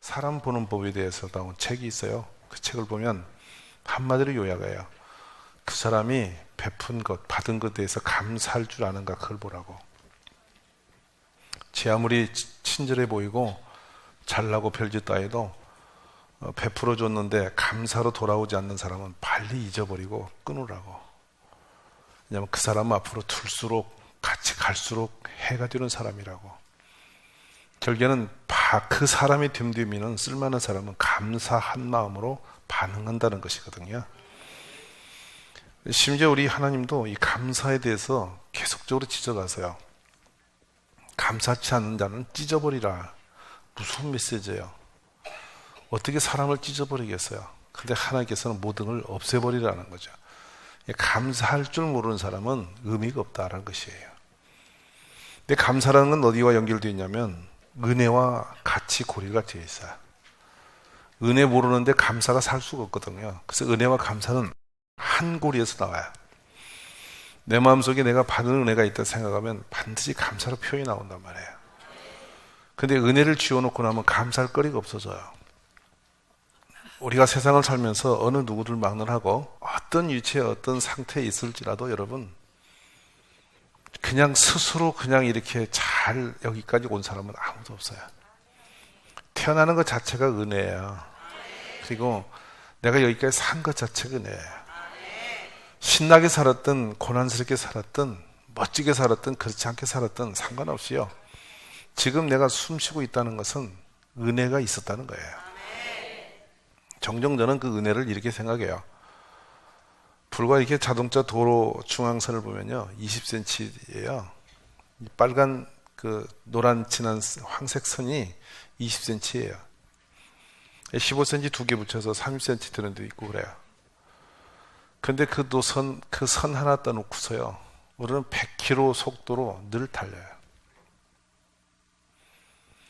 사람 보는 법에 대해서 나온 책이 있어요. 그 책을 보면 한마디로 요약해요. 그 사람이 베푼 것, 받은 것에 대해서 감사할 줄 아는가, 그걸 보라고. 제 아무리 친절해 보이고 잘나고 별짓도 아니도 베풀어 줬는데 감사로 돌아오지 않는 사람은 빨리 잊어버리고 끊으라고. 왜냐하면 그 사람은 앞으로 둘수록, 같이 갈수록 해가 되는 사람이라고. 결국에는 그 사람이 됨됨이는 쓸만한 사람은 감사한 마음으로 반응한다는 것이거든요. 심지어 우리 하나님도 이 감사에 대해서 계속적으로 찢어가세요. 감사치 않는 자는 찢어버리라. 무슨 메시지예요? 어떻게 사람을 찢어버리겠어요? 근데 하나님께서는 모든 걸 없애버리라는 거죠. 감사할 줄 모르는 사람은 의미가 없다라는 것이에요. 근데 감사라는 건 어디와 연결되어 있냐면 은혜와 같이 고리가 되어 있어요. 은혜 모르는데 감사가 살 수가 없거든요. 그래서 은혜와 감사는 한 고리에서 나와요. 내 마음속에 내가 받은 은혜가 있다 생각하면 반드시 감사로 표현이 나온단 말이에요. 근데 은혜를 지워놓고 나면 감사할 거리가 없어져요. 우리가 세상을 살면서 어느 누구를 막론하고 어떤 위치에 어떤 상태에 있을지라도 여러분, 그냥 스스로 그냥 이렇게 잘 여기까지 온 사람은 아무도 없어요. 태어나는 것 자체가 은혜예요. 그리고 내가 여기까지 산 것 자체가 은혜예요. 신나게 살았든 고난스럽게 살았든 멋지게 살았든 그렇지 않게 살았든 상관없이요, 지금 내가 숨쉬고 있다는 것은 은혜가 있었다는 거예요. 종종 저는 그 은혜를 이렇게 생각해요. 불과 이렇게 자동차 도로 중앙선을 보면요, 20cm예요. 빨간 그 노란 진한 황색 선이 20cm예요. 15cm 두 개 붙여서 30cm 되는 데 있고 그래요. 근데 그 선 하나 떠놓고서요, 우리는 100km 속도로 늘 달려요.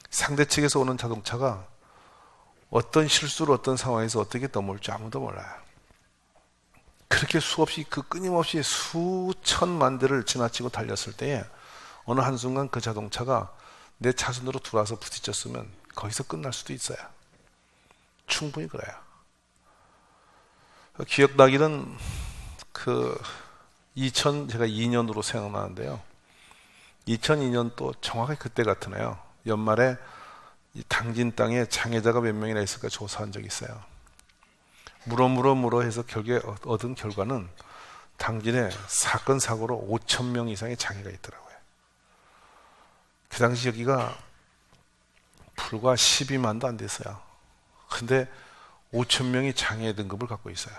상대 측에서 오는 자동차가 어떤 실수로 어떤 상황에서 어떻게 넘어올지 아무도 몰라요. 그렇게 수없이, 끊임없이 수천만 대를 지나치고 달렸을 때에 어느 한순간 그 자동차가 내 차선으로 들어와서 부딪혔으면 거기서 끝날 수도 있어요. 충분히 그래요. 기억나기는 제가 2년으로 생각나는데요. 2002년 또 정확하게 그때 같으네요. 연말에 이 당진 땅에 장애자가 몇 명이나 있을까 조사한 적이 있어요. 물어 해서 결국에 얻은 결과는 당진에 사건 사고로 5,000명 이상의 장애가 있더라고요. 그 당시 여기가 불과 12만도 안 됐어요. 근데 5,000명이 장애 등급을 갖고 있어요.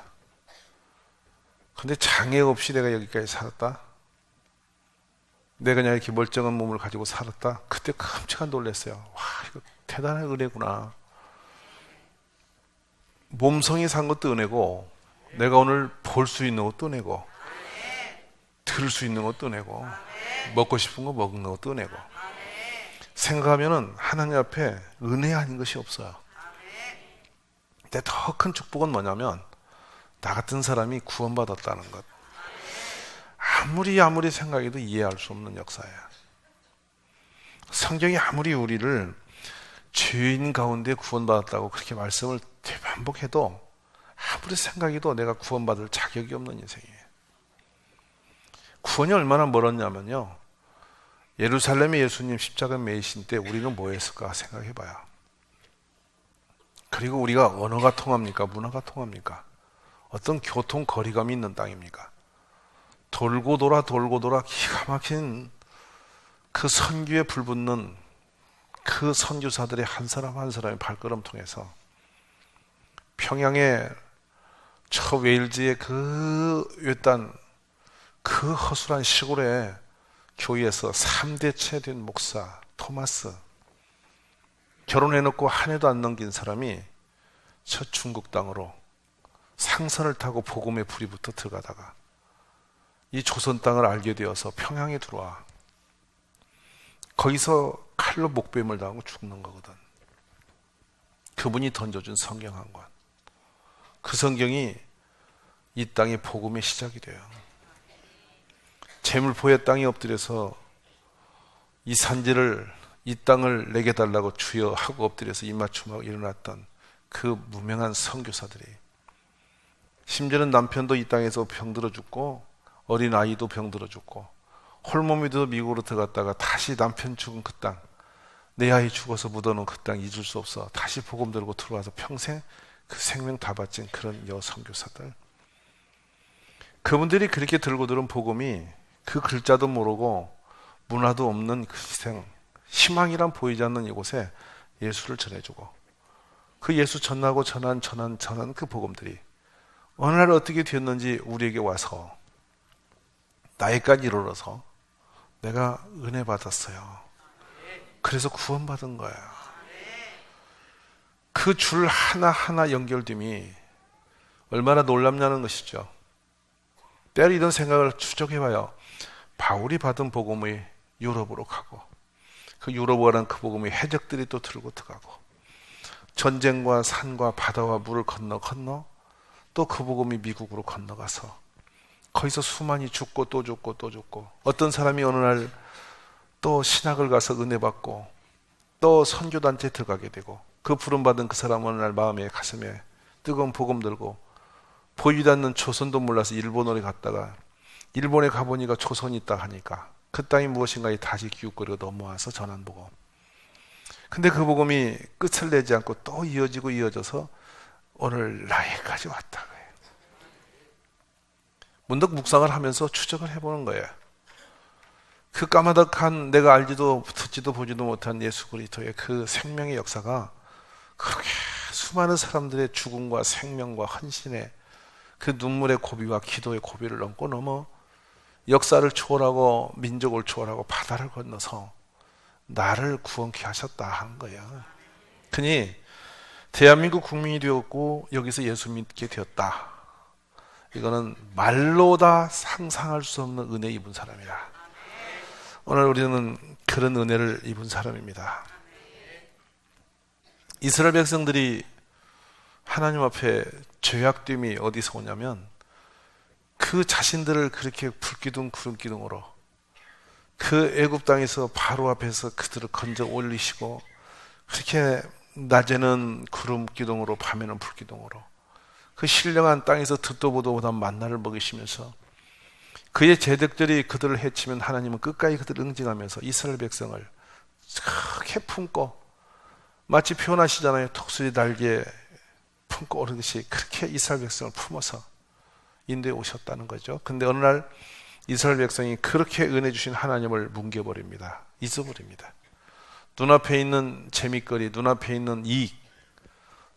근데 장애 없이 내가 여기까지 살았다? 내가 그냥 이렇게 멀쩡한 몸을 가지고 살았다? 그때 깜짝 놀랐어요. 와, 이거 대단한 은혜구나. 몸성이 산 것도 은혜고, 내가 오늘 볼 수 있는 것도 은혜고, 들을 수 있는 것도 은혜고, 먹고 싶은 거 먹는 것도 은혜고. 생각하면은 하나님 앞에 은혜 아닌 것이 없어요. 근데 더 큰 축복은 뭐냐면 나 같은 사람이 구원받았다는 것. 아무리 생각해도 이해할 수 없는 역사예요. 성경이 아무리 우리를 죄인 가운데 구원받았다고 그렇게 말씀을 반복해도 아무리 생각해도 내가 구원받을 자격이 없는 인생이에요. 구원이 얼마나 멀었냐면요, 예루살렘에 예수님 십자가 매이신 때 우리는 뭐 했을까 생각해봐요. 그리고 우리가 언어가 통합니까? 문화가 통합니까? 어떤 교통 거리감이 있는 땅입니까? 돌고 돌아 기가 막힌 그 선교에 불붙는 그 선교사들의 한 사람 한 사람의 발걸음 통해서 평양의 저 웨일즈의 그 외딴 그 허술한 시골의 교회에서 3대째 된 목사 토마스, 결혼해놓고 한 해도 안 넘긴 사람이 저 중국 땅으로 상선을 타고 복음의 불이 붙어 들어가다가 이 조선 땅을 알게 되어서 평양에 들어와 거기서 칼로 목베임을 당하고 죽는 거거든. 그분이 던져준 성경 한 권, 그 성경이 이 땅의 복음의 시작이 돼요. 재물포의 땅에 엎드려서 이 산지를 이 땅을 내게 달라고 주여 하고 엎드려서 입맞춤하고 일어났던 그 무명한 선교사들이, 심지어는 남편도 이 땅에서 병들어 죽고 어린 아이도 병들어 죽고 홀몸이도 미국으로 들어갔다가 다시 남편 죽은 그 땅, 내 아이 죽어서 묻어놓은 그 땅 잊을 수 없어 다시 복음 들고 들어와서 평생 그 생명 다 바친 그런 선교사들, 그분들이 그렇게 들고 들은 복음이 그 글자도 모르고 문화도 없는 그 희생, 희망이란 보이지 않는 이곳에 예수를 전해주고, 그 예수 전하고 전한 그 복음들이 어느 날 어떻게 되었는지 우리에게 와서 나이까지 이르러서 내가 은혜 받았어요. 그래서 구원받은 거예요. 그 줄 하나하나 연결됨이 얼마나 놀랍냐는 것이죠. 때로 이런 생각을 추적해봐요. 바울이 받은 복음이 유럽으로 가고, 그 유럽으로 가는 그 복음이 해적들이 또 들고 들어가고, 전쟁과 산과 바다와 물을 건너 또 그 복음이 미국으로 건너가서 거기서 수많이 죽고 또 죽고 또 죽고, 어떤 사람이 어느 날 또 신학을 가서 은혜 받고 또 선교단체에 들어가게 되고, 그 부름받은 그 사람 어느 날 마음에 가슴에 뜨거운 복음 들고 보이지 않는 조선도 몰라서 일본으로 갔다가 일본에 가보니까 조선이 있다 하니까 그 땅이 무엇인가에 다시 기웃거리고 넘어와서 전한 복음. 근데 그 복음이 끝을 내지 않고 또 이어져서 오늘 나에까지 왔다. 문득 묵상을 하면서 추적을 해보는 거예요. 그 까마득한 내가 알지도 듣지도 보지도 못한 예수 그리스도의 그 생명의 역사가 그렇게 수많은 사람들의 죽음과 생명과 헌신의 그 눈물의 고비와 기도의 고비를 넘어 역사를 초월하고 민족을 초월하고 바다를 건너서 나를 구원케 하셨다 하는 거예요. 그니 대한민국 국민이 되었고 여기서 예수 믿게 되었다. 이거는 말로 다 상상할 수 없는 은혜 입은 사람이다. 오늘 우리는 그런 은혜를 입은 사람입니다. 이스라엘 백성들이 하나님 앞에 죄악됨이 어디서 오냐면, 그 자신들을 그렇게 불기둥 구름기둥으로 그 애굽 땅에서 바로 앞에서 그들을 건져 올리시고, 그렇게 낮에는 구름기둥으로 밤에는 불기둥으로 그 신령한 땅에서 듣도 보도 못한 만나를 먹이시면서 그의 제덕들이 그들을 해치면 하나님은 끝까지 그들을 응징하면서 이스라엘 백성을 크게 품고, 마치 표현하시잖아요. 독수리 날개에 품고 오르듯이 그렇게 이스라엘 백성을 품어서 인도에 오셨다는 거죠. 근데 어느 날 이스라엘 백성이 그렇게 은혜 주신 하나님을 뭉개버립니다. 잊어버립니다. 눈앞에 있는 재미거리, 눈앞에 있는 이익,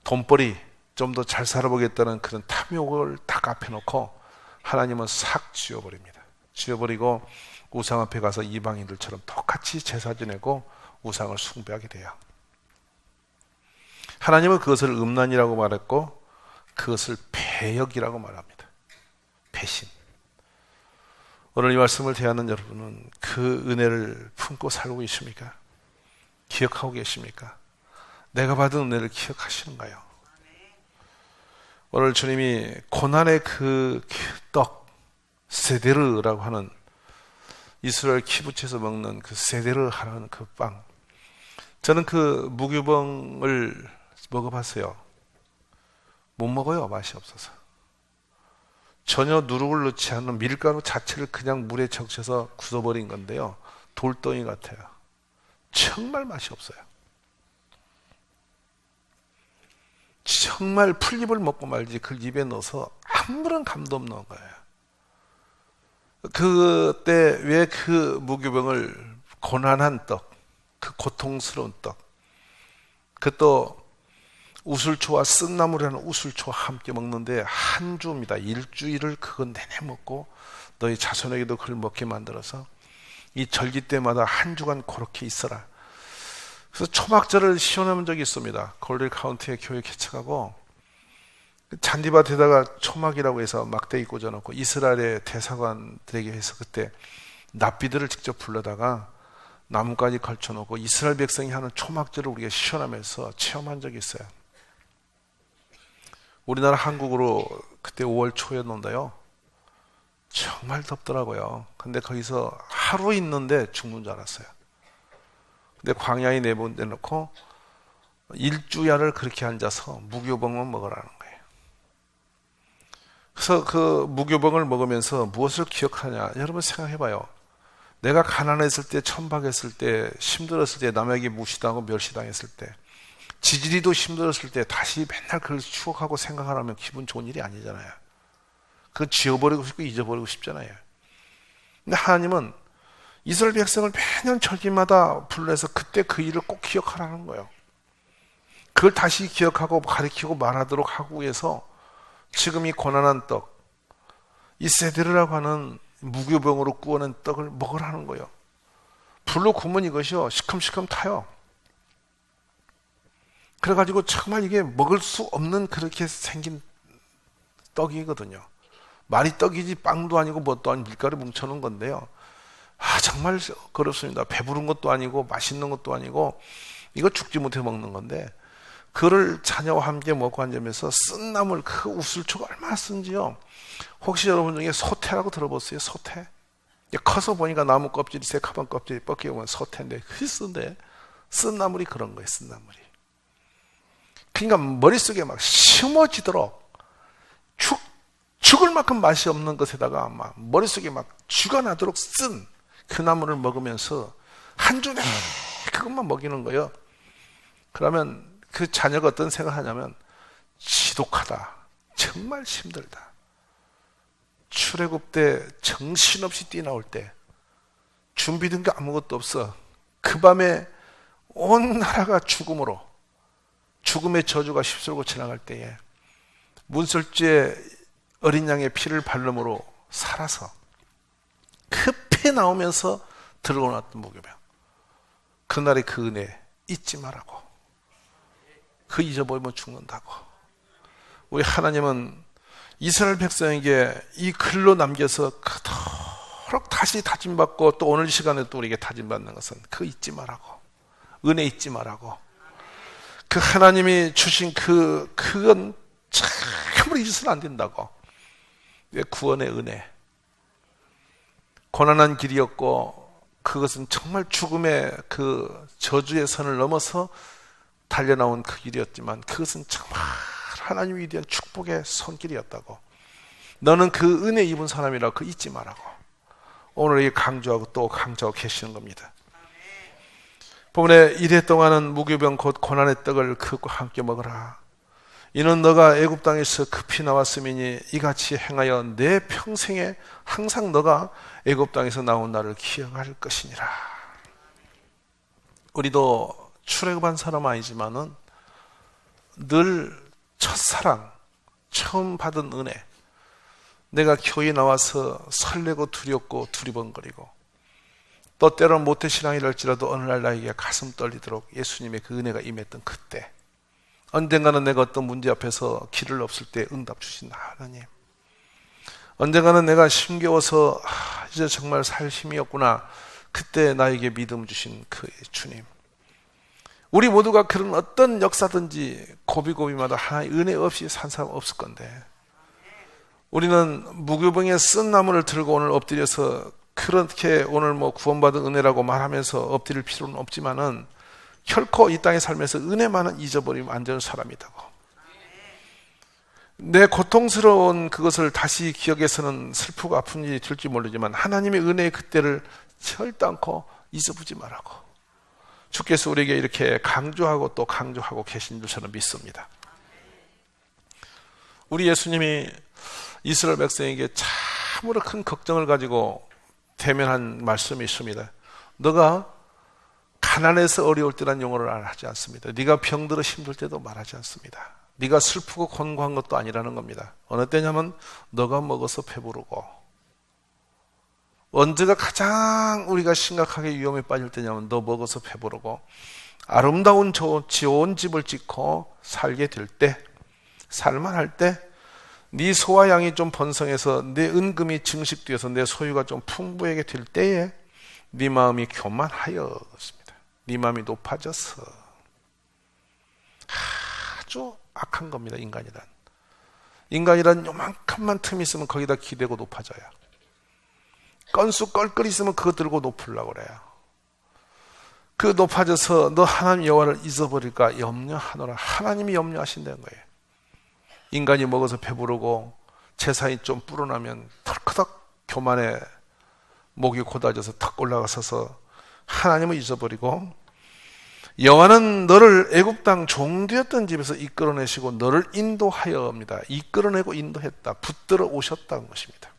돈벌이, 좀 더 잘 살아보겠다는 그런 탐욕을 딱 앞에 놓고 하나님은 싹 지워버립니다. 지워버리고 우상 앞에 가서 이방인들처럼 똑같이 제사 지내고 우상을 숭배하게 돼요. 하나님은 그것을 음란이라고 말했고 그것을 배역이라고 말합니다. 배신. 오늘 이 말씀을 대하는 여러분은 그 은혜를 품고 살고 계십니까? 기억하고 계십니까? 내가 받은 은혜를 기억하시는가요? 오늘 주님이 고난의 그 떡, 세데르라고 하는, 이스라엘 키부츠에서 먹는 그 세데르라는 그 빵, 저는 그 무교병을 먹어봤어요. 못 먹어요. 맛이 없어서. 전혀 누룩을 넣지 않은 밀가루 자체를 그냥 물에 적셔서 굳어버린 건데요, 돌덩이 같아요. 정말 맛이 없어요. 정말 풀잎을 먹고 말지 그걸 입에 넣어서 아무런 감도 없는 거예요. 그때 왜 그 무교병을 고난한 떡, 그 고통스러운 떡, 그 또 우슬초와 쓴나물이라는 우슬초와 함께 먹는데 한 주입니다. 일주일을 그거 내내 먹고 너희 자손에게도 그걸 먹게 만들어서 이 절기 때마다 한 주간 그렇게 있어라. 그래서 초막절을 시연해본 적이 있습니다. 골릴 카운티에 교회 개척하고 잔디밭에다가 초막이라고 해서 막대기 꽂아놓고 이스라엘의 대사관들에게 해서 그때 납비들을 직접 불러다가 나무까지 걸쳐놓고 이스라엘 백성이 하는 초막절을 우리가 시연하면서 체험한 적이 있어요. 우리나라 한국으로 그때 5월 초였는데요, 정말 덥더라고요. 근데 거기서 하루 있는데 죽는 줄 알았어요. 근데 광야에 내보내놓고 일주야를 그렇게 앉아서 무교병만 먹으라는 거예요. 그래서 그 무교병을 먹으면서 무엇을 기억하냐? 여러분 생각해봐요. 내가 가난했을 때, 천박했을 때, 힘들었을 때, 남에게 무시당하고 멸시당했을 때, 지지리도 힘들었을 때 다시 맨날 그걸 추억하고 생각하라면 기분 좋은 일이 아니잖아요. 그거 지워버리고 싶고 잊어버리고 싶잖아요. 근데 하나님은 이스라엘 백성을 매년 절기마다 불러서 그때 그 일을 꼭 기억하라는 거예요. 그걸 다시 기억하고 가르치고 말하도록 하고 위해서 지금 이 고난한 떡, 이 세데르라고 하는 무교병으로 구워낸 떡을 먹으라는 거예요. 불로 구우면 이것이요 시큼시큼 타요. 그래가지고 정말 이게 먹을 수 없는 그렇게 생긴 떡이거든요. 말이 떡이지 빵도 아니고 뭣도 아니고 밀가루 뭉쳐놓은 건데요. 정말 그렇습니다. 배부른 것도 아니고 맛있는 것도 아니고 이거 죽지 못해 먹는 건데 그를 자녀와 함께 먹고 앉으면서 쓴 나물 그 우슬초가 얼마나 쓴지요. 혹시 여러분 중에 소태라고 들어보세요? 소태? 커서 보니까 나무 껍질이 새카만 껍질이 벗겨보면 소태인데 그게 쓴데 쓴 나물이 그런 거예요. 쓴 나물이. 그러니까 머릿속에 막 심어지도록 죽을 만큼 맛이 없는 것에다가 막 머릿속에 막 쥐가 나도록 쓴 그 나물을 먹으면서 한 주에 그것만 먹이는 거예요. 그러면 그 자녀가 어떤 생각을 하냐면 지독하다. 정말 힘들다. 출애굽 때 정신없이 뛰어나올 때 준비된 게 아무것도 없어. 그 밤에 온 나라가 죽음의 저주가 휩쓸고 지나갈 때에 문설주에 어린 양의 피를 발름으로 살아서 급히 나오면서 들고 나왔던 무교병. 그날의 그 은혜 잊지 말라고. 그 잊어버리면 죽는다고. 우리 하나님은 이스라엘 백성에게 이 글로 남겨서 그토록 다시 다짐받고 또 오늘 시간에 또 우리에게 다짐받는 것은 그 잊지 말라고. 은혜 잊지 말라고. 그 하나님이 주신 그건 참으로 잊어서는 안 된다고. 왜 구원의 은혜. 고난한 길이었고 그것은 정말 죽음의 그 저주의 선을 넘어서 달려나온 그 길이었지만 그것은 정말 하나님이 위대한 축복의 손길이었다고. 너는 그 은혜 입은 사람이라고 그 잊지 말라고. 오늘 이 강조하고 또 강조하고 계시는 겁니다. 본문에 이래 동안은 무교병 곧 고난의 떡을 그것과 함께 먹으라. 이는 너가 애굽 땅에서 급히 나왔음이니 이같이 행하여 내 평생에 항상 너가 애굽 땅에서 나온 나를 기억할 것이니라. 우리도 출애굽한 사람 아니지만은 늘 첫사랑, 처음 받은 은혜, 내가 교회 나와서 설레고 두렵고 두리번거리고 또 때로는 모태신앙이랄지라도 어느 날 나에게 가슴 떨리도록 예수님의 그 은혜가 임했던 그때, 언젠가는 내가 어떤 문제 앞에서 길을 없을 때 응답 주신 하나님, 언젠가는 내가 힘겨워서 이제 정말 살 힘이 없구나, 그때 나에게 믿음 주신 그 주님. 우리 모두가 그런 어떤 역사든지 고비고비마다 하나의 은혜 없이 산 사람 없을 건데, 우리는 무교병에 쓴 나무를 들고 오늘 엎드려서 그렇게 오늘 구원받은 은혜라고 말하면서 엎드릴 필요는 없지만은 결코 이 땅에 살면서 은혜만은 잊어버리면 안 되는 사람이라고. 내 고통스러운 그것을 다시 기억해서는 슬프고 아픈 일이 될지 모르지만 하나님의 은혜의 그때를 절대 않고 잊어보지 말라고 주께서 우리에게 이렇게 강조하고 또 강조하고 계신 줄 저는 믿습니다. 우리 예수님이 이스라엘 백성에게 참으로 큰 걱정을 가지고 대면한 말씀이 있습니다. 너가 가난해서 어려울 때란 용어를 하지 않습니다. 네가 병들어 힘들 때도 말하지 않습니다. 네가 슬프고 곤고한 것도 아니라는 겁니다. 어느 때냐면 너가 먹어서 배부르고, 언제가 가장 우리가 심각하게 위험에 빠질 때냐면 너 먹어서 배부르고 아름다운 좋은 집을 짓고 살게 될 때, 살만할 때, 네 소와 양이 좀 번성해서 내 은금이 증식되어서 내 소유가 좀 풍부하게 될 때에 네 마음이 교만하였습니다. 네 마음이 높아져서. 아주 악한 겁니다. 인간이란 요만큼만 틈이 있으면 거기다 기대고 높아져요. 건수 껄껄 있으면 그거 들고 높으려고 그래요. 그 높아져서 너 하나님 여호와를 잊어버릴까 염려하노라. 하나님이 염려하신다는 거예요. 인간이 먹어서 배부르고 제사이 좀 불어나면 털커덕 교만에 목이 곧아져서 탁 올라가서서 하나님을 잊어버리고, 여호와는 너를 애굽 땅 종되었던 집에서 이끌어내시고 너를 인도하여옵니다. 이끌어내고 인도했다. 붙들어 오셨다는 것입니다.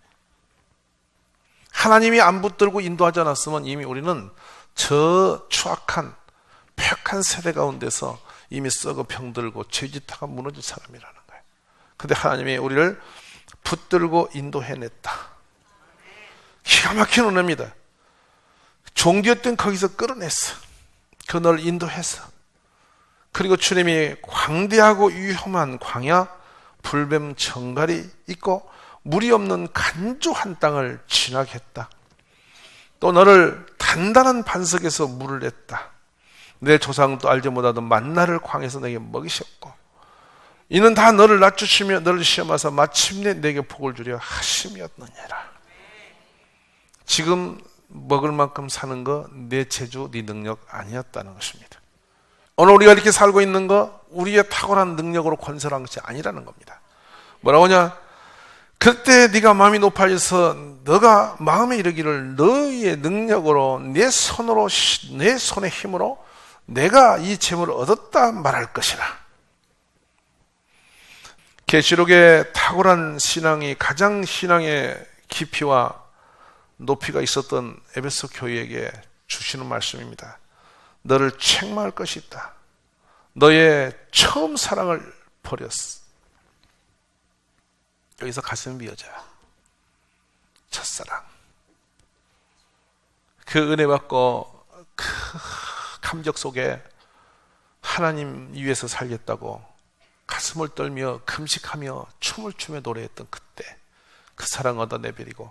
하나님이 안 붙들고 인도하지 않았으면 이미 우리는 저 추악한 폐역한 세대 가운데서 이미 썩어 병들고 죄짓다가 무너질 사람이라는 거예요. 그런데 하나님이 우리를 붙들고 인도해냈다. 기가 막힌 은혜입니다. 종되었던 거기서 끌어냈어. 그 너를 인도했어. 그리고 주님이 광대하고 위험한 광야, 불뱀 정갈이 있고 물이 없는 간조한 땅을 지나게 했다. 또 너를 단단한 반석에서 물을 냈다. 내 조상도 알지 못하던 만나를 광에서 내게 먹이셨고, 이는 다 너를 낮추시며 너를 시험하사 마침내 내게 복을 주려 하심이었느니라. 지금 먹을 만큼 사는 거 내 재주, 네 능력 아니었다는 것입니다. 오늘 우리가 이렇게 살고 있는 거 우리의 탁월한 능력으로 건설한 것이 아니라는 겁니다. 뭐라고 하냐? 그때 네가 마음이 높아져서 너가 마음에 이르기를 너의 능력으로 내 손으로, 내 손의 힘으로 내가 이 재물을 얻었다 말할 것이라. 계시록의 탁월한 신앙이 가장 신앙의 깊이와 높이가 있었던 에베소 교회에게 주시는 말씀입니다. 너를 책망할 것이 있다. 너의 처음 사랑을 버렸어. 여기서 가슴 비어져요. 첫사랑. 그 은혜 받고 그 감격 속에 하나님 위해서 살겠다고 가슴을 떨며 금식하며 춤을 추며 노래했던 그때 그 사랑 얻어 내버리고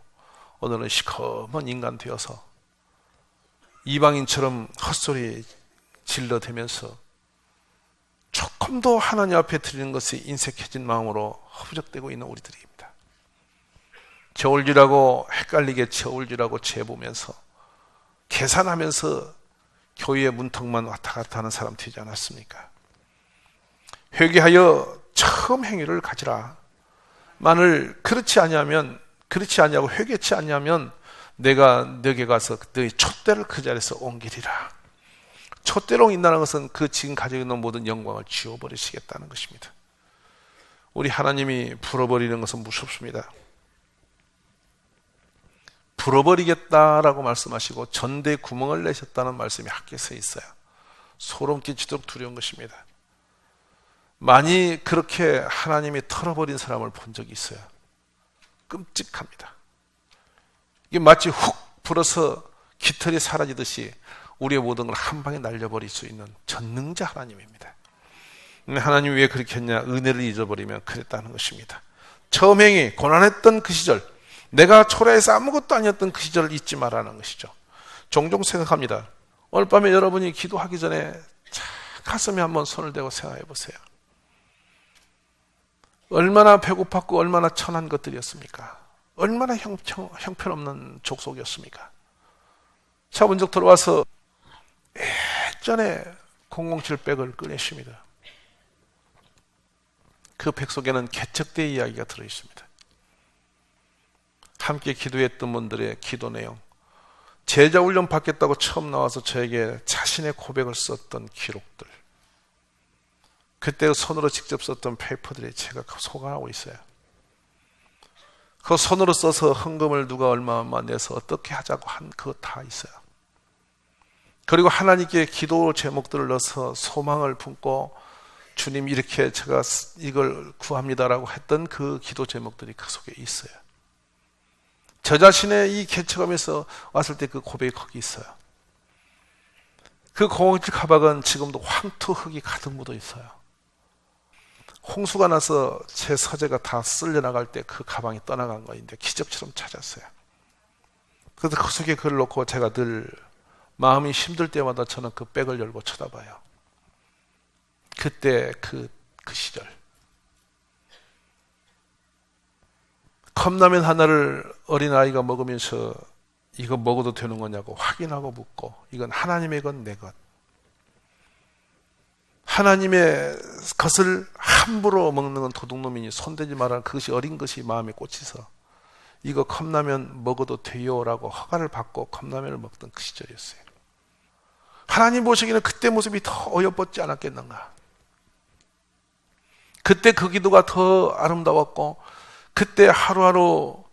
오늘은 시커먼 인간 되어서 이방인처럼 헛소리 질러대면서 조금도 하나님 앞에 드리는 것에 인색해진 마음으로 허부적대고 있는 우리들입니다. 저울질하고 헷갈리게 저울질하고 재보면서 계산하면서 교회의 문턱만 왔다 갔다 하는 사람 되지 않았습니까? 회개하여 처음 행위를 가지라. 만일 그렇지 아니하고 회개치 아니하면 내가 너에게 가서 너의 촛대를 그 자리에서 옮기리라. 촛대로 옮긴다는 것은 그 지금 가지고 있는 모든 영광을 지워버리시겠다는 것입니다. 우리 하나님이 불어버리는 것은 무섭습니다. 불어버리겠다라고 말씀하시고 전대에 구멍을 내셨다는 말씀이 학계에 있어요. 소름 끼치도록 두려운 것입니다. 많이 그렇게 하나님이 털어버린 사람을 본 적이 있어요. 끔찍합니다. 이게 마치 훅 불어서 깃털이 사라지듯이 우리의 모든 걸 한 방에 날려버릴 수 있는 전능자 하나님입니다. 하나님이 왜 그렇게 했냐? 은혜를 잊어버리면 그랬다는 것입니다. 처음 행위, 고난했던 그 시절, 내가 초라해서 아무것도 아니었던 그 시절을 잊지 말라는 것이죠. 종종 생각합니다. 오늘 밤에 여러분이 기도하기 전에 가슴에 한번 손을 대고 생각해 보세요. 얼마나 배고팠고 얼마나 천한 것들이었습니까? 얼마나 형편없는 족속이었습니까? 차 먼저 들어와서 예전에 007백을 꺼내십니다. 그 백 속에는 개척대의 이야기가 들어있습니다. 함께 기도했던 분들의 기도 내용, 제자훈련 받겠다고 처음 나와서 저에게 자신의 고백을 썼던 기록들, 그때 손으로 직접 썼던 페이퍼들이 제가 소강하고 있어요. 그 손으로 써서 헌금을 누가 얼마 내서 어떻게 하자고 한 그거 다 있어요. 그리고 하나님께 기도 제목들을 넣어서 소망을 품고 주님 이렇게 제가 이걸 구합니다라고 했던 그 기도 제목들이 그 속에 있어요. 저 자신의 이 개척하면서 왔을 때 그 고백이 거기 있어요. 그 017 가방은 지금도 황토 흙이 가득 묻어 있어요. 홍수가 나서 제 서재가 다 쓸려나갈 때 그 가방이 떠나간 거인데 기적처럼 찾았어요. 그래서 그 속에 그걸 놓고 제가 늘 마음이 힘들 때마다 저는 그 백을 열고 쳐다봐요. 그때 그 시절. 컵라면 하나를 어린아이가 먹으면서 이거 먹어도 되는 거냐고 확인하고 묻고, 이건 하나님의 건 내 것. 하나님의 것을 함부로 먹는 건 도둑놈이니 손대지 마라. 그것이 어린 것이 마음에 꽂혀서 이거 컵라면 먹어도 돼요라고 허가를 받고 컵라면을 먹던 그 시절이었어요. 하나님 보시기에는 그때 모습이 더 어여뻤지 않았겠는가. 그때 그 기도가 더 아름다웠고 그때 하루하루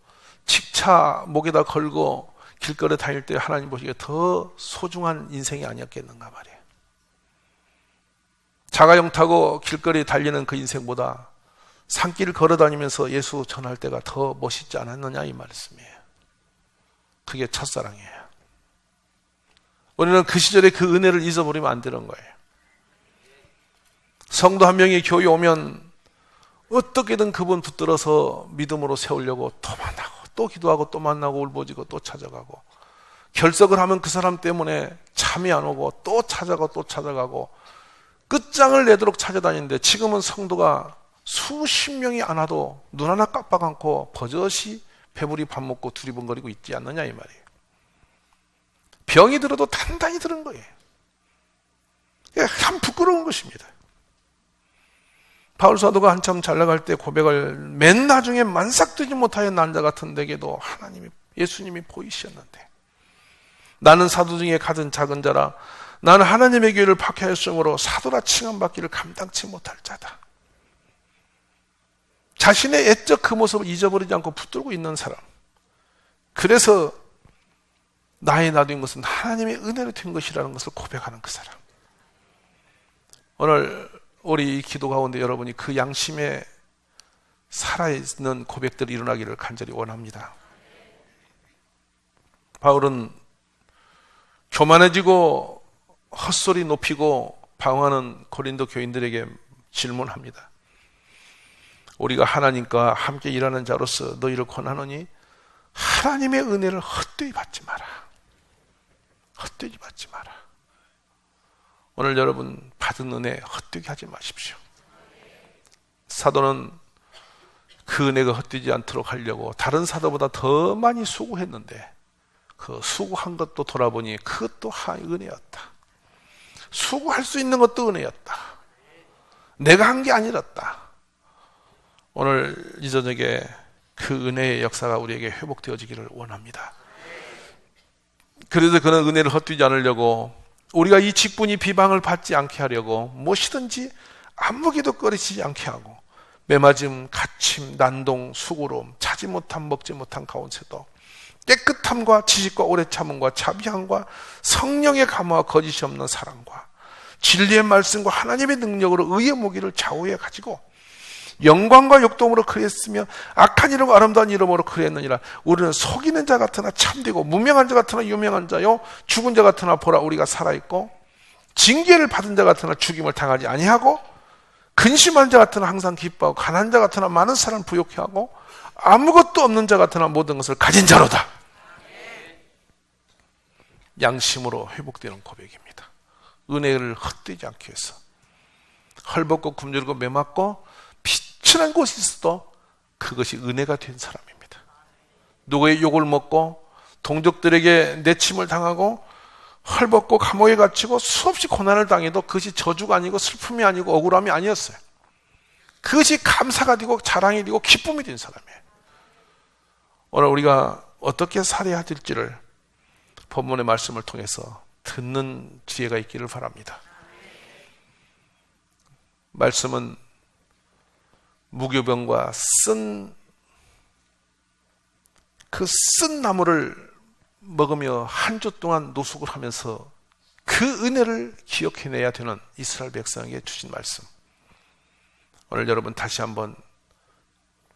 칙차 목에다 걸고 길거리 다닐 때 하나님 보시기에 더 소중한 인생이 아니었겠는가 말이에요. 자가용 타고 길거리 달리는 그 인생보다 산길 걸어다니면서 예수 전할 때가 더 멋있지 않았느냐 이 말씀이에요. 그게 첫사랑이에요. 우리는 그 시절에 그 은혜를 잊어버리면 안 되는 거예요. 성도 한 명이 교회 오면 어떻게든 그분 붙들어서 믿음으로 세우려고 또 만나고 또 기도하고 또 만나고 울부짖고 또 찾아가고 결석을 하면 그 사람 때문에 잠이 안 오고 또 찾아가고 또 찾아가고 끝장을 내도록 찾아다니는데 지금은 성도가 수십 명이 안 와도 눈 하나 깜빡 않고 버젓이 배부리 밥 먹고 두리번거리고 있지 않느냐 이 말이에요. 병이 들어도 단단히 들은 거예요. 참 부끄러운 것입니다. 바울 사도가 한참 잘 나갈 때 고백을 맨 나중에 만삭되지 못하여 난자 같은 데게도 하나님이 예수님이 보이셨는데 나는 사도 중에 가장 작은 자라 나는 하나님의 교회를 박해하였으므로 사도라 칭함받기를 감당치 못할 자다. 자신의 애적 그 모습을 잊어버리지 않고 붙들고 있는 사람. 그래서 나의 나도인 것은 하나님의 은혜로 된 것이라는 것을 고백하는 그 사람. 오늘 우리 이 기도 가운데 여러분이 그 양심에 살아있는 고백들이 일어나기를 간절히 원합니다. 바울은 교만해지고 헛소리 높이고 방황하는 고린도 교인들에게 질문합니다. 우리가 하나님과 함께 일하는 자로서 너희를 권하노니 하나님의 은혜를 헛되이 받지 마라. 헛되이 받지 마라. 오늘 여러분 받은 은혜 헛되게 하지 마십시오. 사도는 그 은혜가 헛되지 않도록 하려고 다른 사도보다 더 많이 수고했는데 그 수고한 것도 돌아보니 그것도 은혜였다. 수고할 수 있는 것도 은혜였다. 내가 한 게 아니었다. 오늘 이 저녁에 그 은혜의 역사가 우리에게 회복되어지기를 원합니다. 그래서 그런 은혜를 헛되지 않으려고 우리가 이 직분이 비방을 받지 않게 하려고 무엇이든지 아무기도 꺼리지 않게 하고 매맞음, 갇힘, 난동, 수고로움, 차지 못함, 먹지 못한 가운데서도 깨끗함과 지식과 오래 참음과 자비함과 성령의 감화와 거짓이 없는 사랑과 진리의 말씀과 하나님의 능력으로 의의 무기를 좌우해 가지고 영광과 욕동으로 그랬으며 악한 이름과 아름다운 이름으로 그랬느니라. 우리는 속이는 자 같으나 참되고 무명한 자 같으나 유명한 자요 죽은 자 같으나 보라 우리가 살아있고 징계를 받은 자 같으나 죽임을 당하지 아니하고 근심한 자 같으나 항상 기뻐하고 가난한 자 같으나 많은 사람을 부욕해 하고 아무것도 없는 자 같으나 모든 것을 가진 자로다. 양심으로 회복되는 고백입니다. 은혜를 헛되지 않기 위해서 헐벗고 굶주리고 매맞고 비천한 곳이 있어도 그것이 은혜가 된 사람입니다. 누구의 욕을 먹고 동족들에게 내침을 당하고 헐벗고 감옥에 갇히고 수없이 고난을 당해도 그것이 저주가 아니고 슬픔이 아니고 억울함이 아니었어요. 그것이 감사가 되고 자랑이 되고 기쁨이 된 사람이에요. 오늘 우리가 어떻게 살아야 될지를 본문의 말씀을 통해서 듣는 지혜가 있기를 바랍니다. 말씀은 무교병과 쓴 나무를 먹으며 한 주 동안 노숙을 하면서 그 은혜를 기억해내야 되는 이스라엘 백성에게 주신 말씀. 오늘 여러분 다시 한번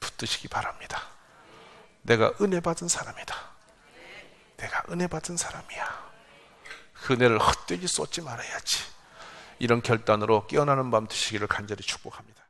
붙드시기 바랍니다. 내가 은혜 받은 사람이다. 내가 은혜 받은 사람이야. 그 은혜를 헛되이 쏟지 말아야지. 이런 결단으로 깨어나는 밤 되시기를 간절히 축복합니다.